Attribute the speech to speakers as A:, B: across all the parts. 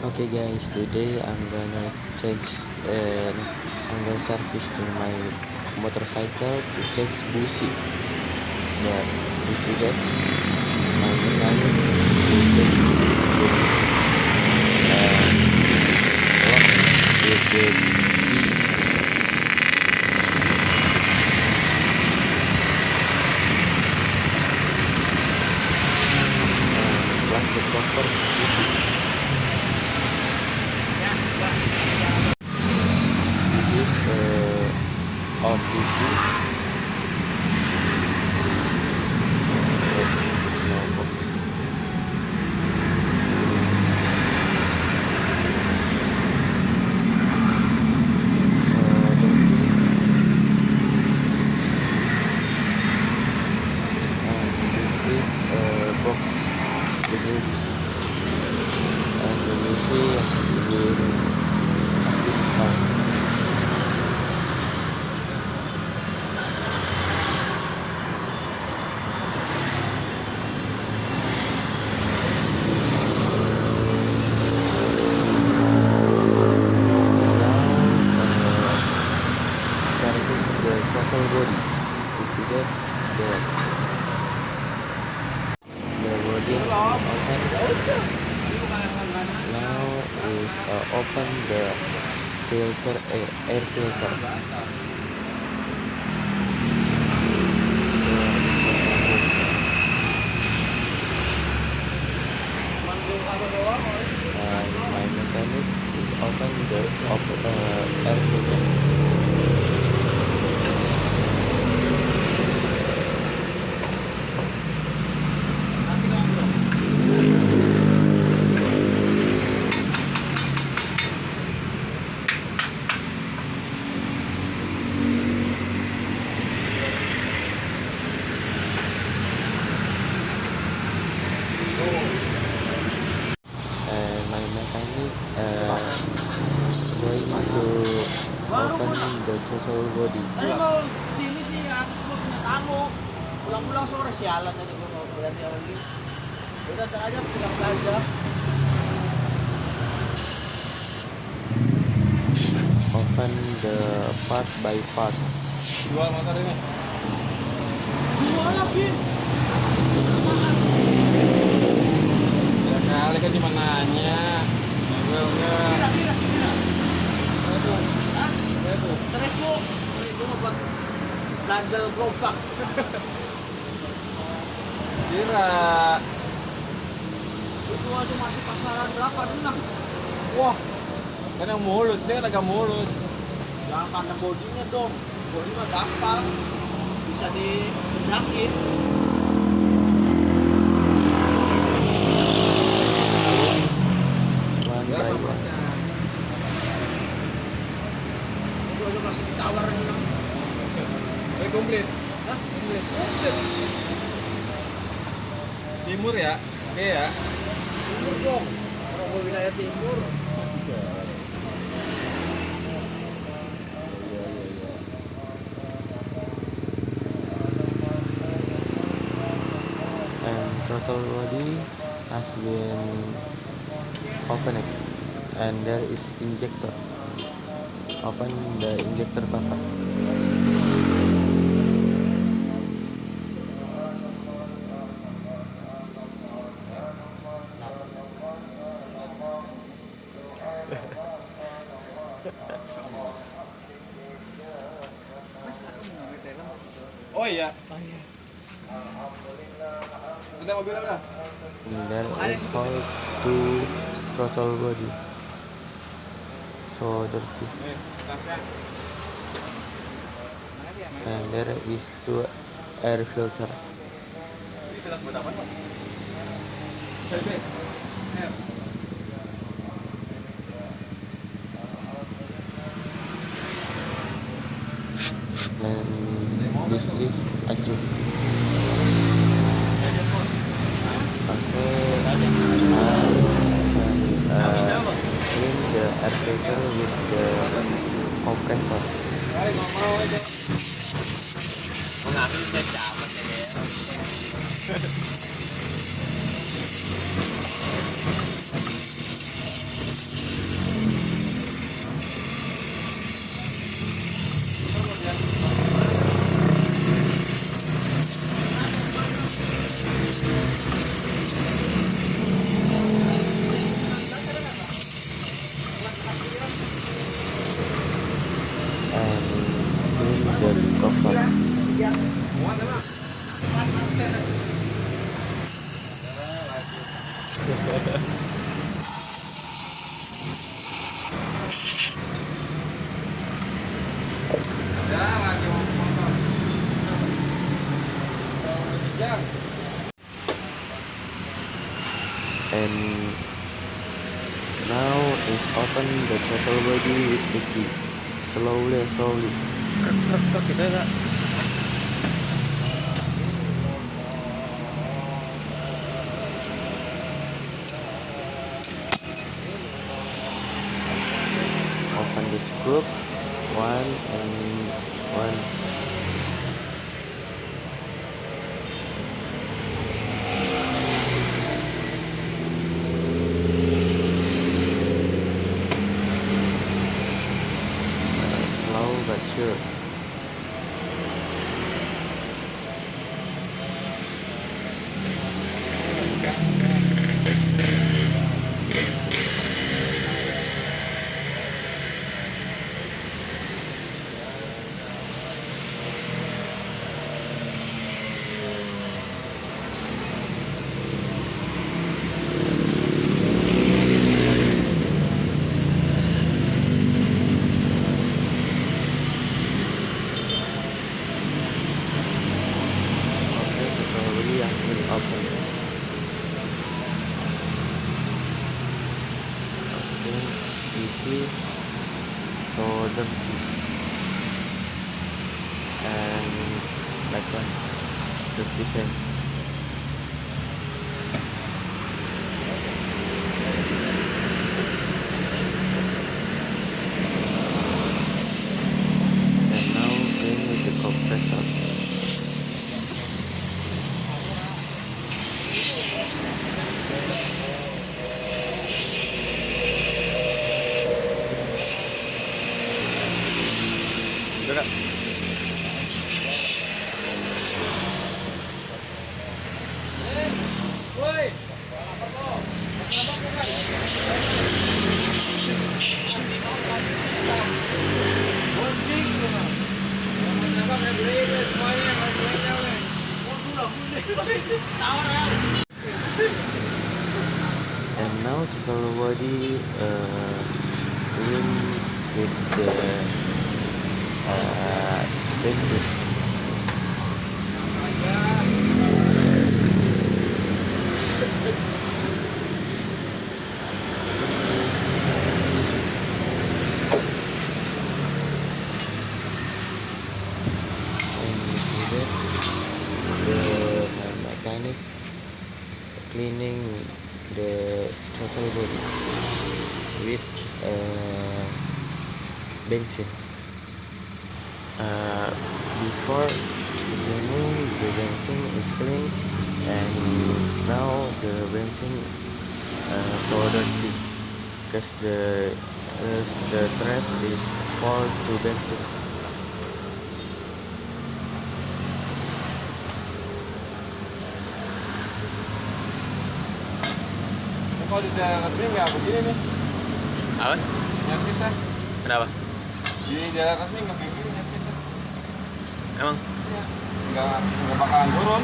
A: Okay guys, today I'm gonna change I'm gonna service to my motorcycle to change busi. Yeah, you see that? My mechanic will change the busi and lock with the key. And plug the cover busi. This is our busi. No box. This is box the new busi. And the busi has been installed. Service the throttle body. You see that the body has been open. Now is open the filter air filter. And my mechanic is open the air filter. And my mechanic going to open the throttle body.
B: Ano mo, sini sih aku mau punya tamu. Pulang-pulang sore sialan tadi gua mau berarti lagi. Udah ntar aja pulang aja.
A: Open the part by part.
C: Jual motor ini.
B: Jual lagi.
C: Ya kali kan cuma nanya. Enggak.
B: Kira. Hah?
C: Itu.
B: 1.000. Itu mau buat ganjel gerobak.
C: Kira.
B: Itu aja masih pasaran berapa? 6.
C: Wah. Kan yang mulus, dia kan agak mulus.
B: Jangan pandang bodinya dong. Bodi mah gampang. Bisa dibedakin.
A: One
C: Ya,
A: by one.
C: kompasnya.
B: Itu aja masih ditawar 6.
C: Oke, komplit.
B: Hah?
C: Komplit. Timur ya? Oke ya.
B: Timur dong. Orang mau wilayah timur.
A: And throttle body has been opened and there is injector. Open the injector cover.
C: Oh iya. Udah mobilnya udah.
A: And there is hole to throttle body. So dirty.
C: Nih, tasnya.
A: And there is two air filter.
C: Ini sudah buat apa, Pak? CB. R.
A: And this is acuh. Clean the air filter with the compressor.
B: Mengambil saya dapat ya.
A: Now is open the throttle body with the key. Slowly.
B: Truk gitu ya.
A: Open the scoop. One and one. Slow but sure. Okay, throttle body has been open. Okay, easy. So dirty. And like that, dirty sand. And now clean with the compressor.
C: Udah, Kak. Woi.
A: And now throttle body clean with the benzene. And with that, the mechanic cleaning the throttle body with benzene. Before cleaning, the benzene is clean, and now the benzene so dirty because the trash is full to benzene.
C: Kalau di daerah resmi nggak begini nih.
A: Apa?
C: Nyertis ya.
A: Kenapa?
C: Di daerah resmi nggak begini nyertis ya.
A: Emang?
C: Iya. Nggak bakalan turun.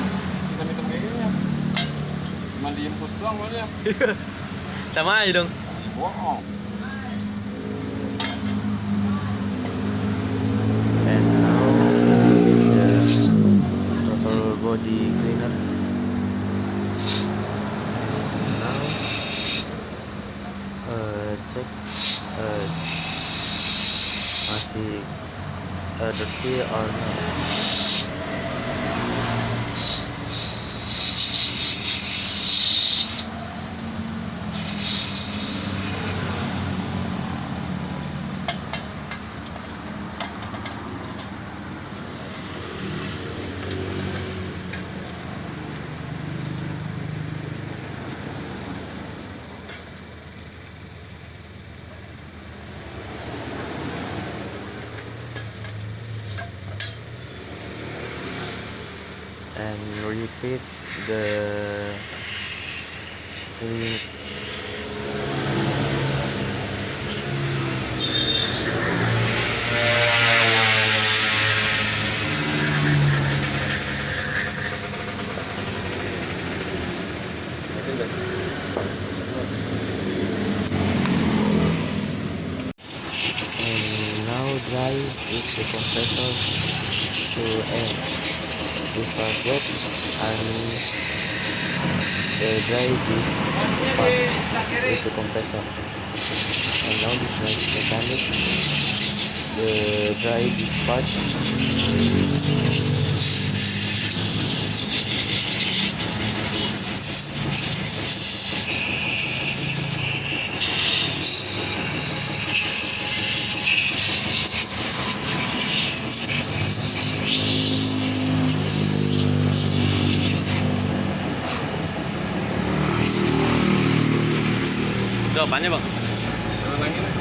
C: Hitam-hitam kayak gini ya. Cuma diimpus doang soalnya.
A: Sama aja dong.
C: Bohong.
A: And now the throttle body cleaner. Now check masih dirty or not. And repeat the clean. And now dry with the compressor to air. Before that, and dry this part with the compressor. And now this nice mechanic, the dry dispatch.
B: Jawabannya bang.
C: Jalan lagi nih.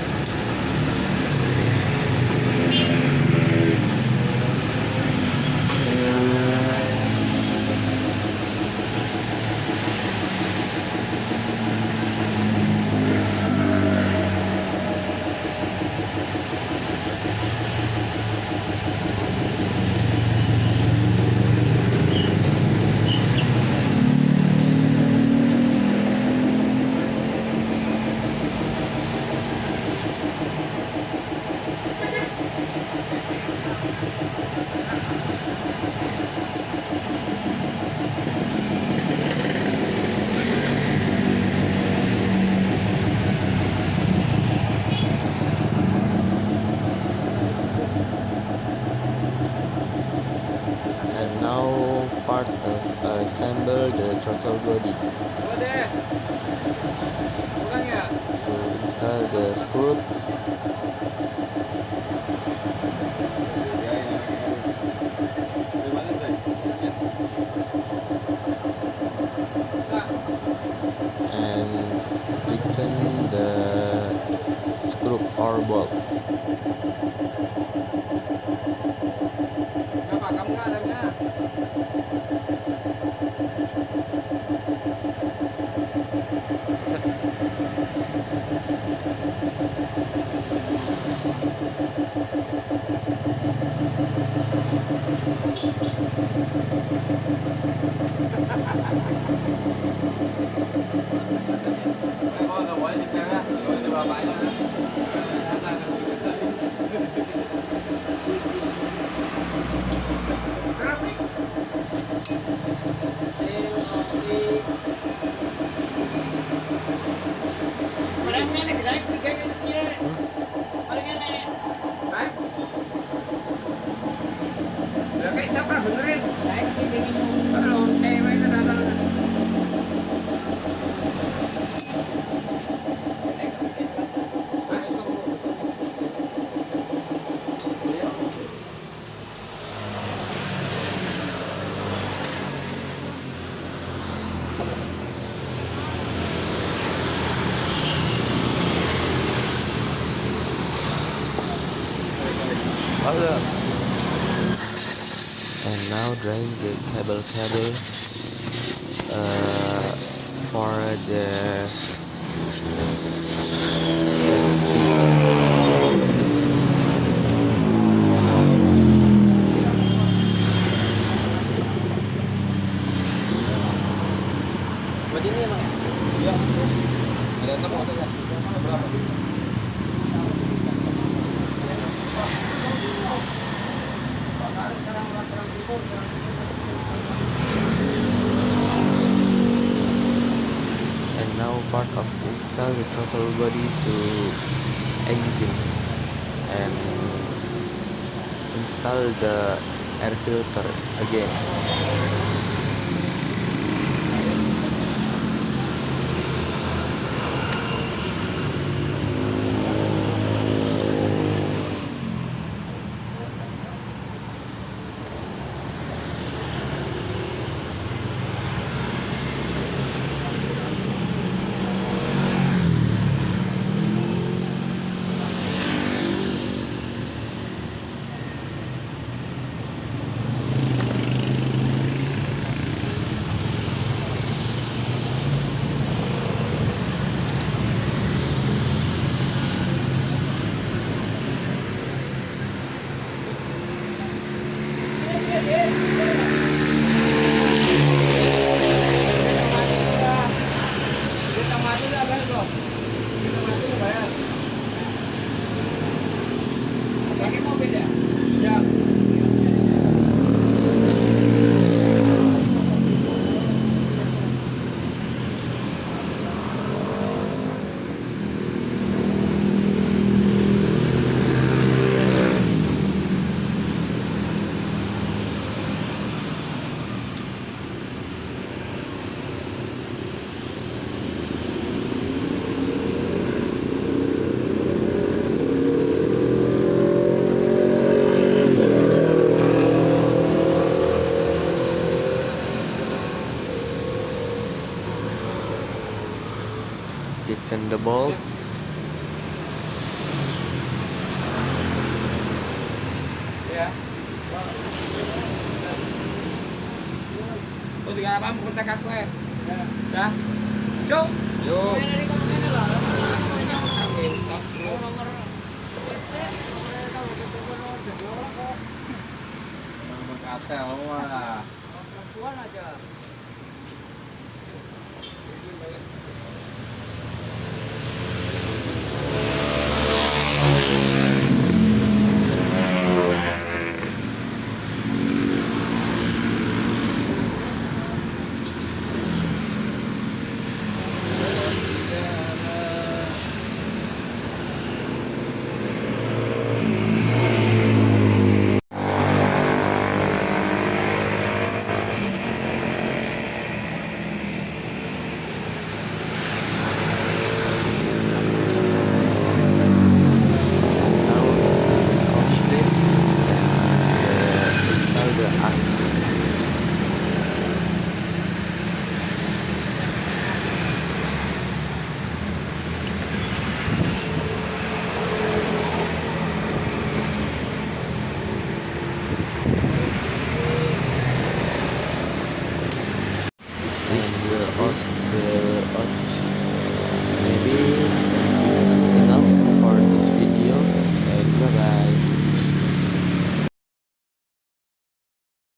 A: And now part of assemble the throttle body.
C: Coba deh. Pulang ya.
A: To install the screw and tighten the screw or bolt.
C: Kenapa kamu nggak remnya? Boleh nggak boleh di tengah, boleh di bapaknya. Udah kayak siapa benerin? Kalau cewek datang.
A: And now drawing the cable for the
B: Buat ini bang.
C: Iya. Ada 6 atau ya? Berapa?
A: and now part of install the throttle body to engine and install the air filter again. Loosen the bolt.
C: Ya. Tuh tinggal apa? Mau kontak aku ya. Dah. Cuk.
A: Yuk.
C: Nomor kartel wah.
A: Now it's time to complete install the app. This is the OS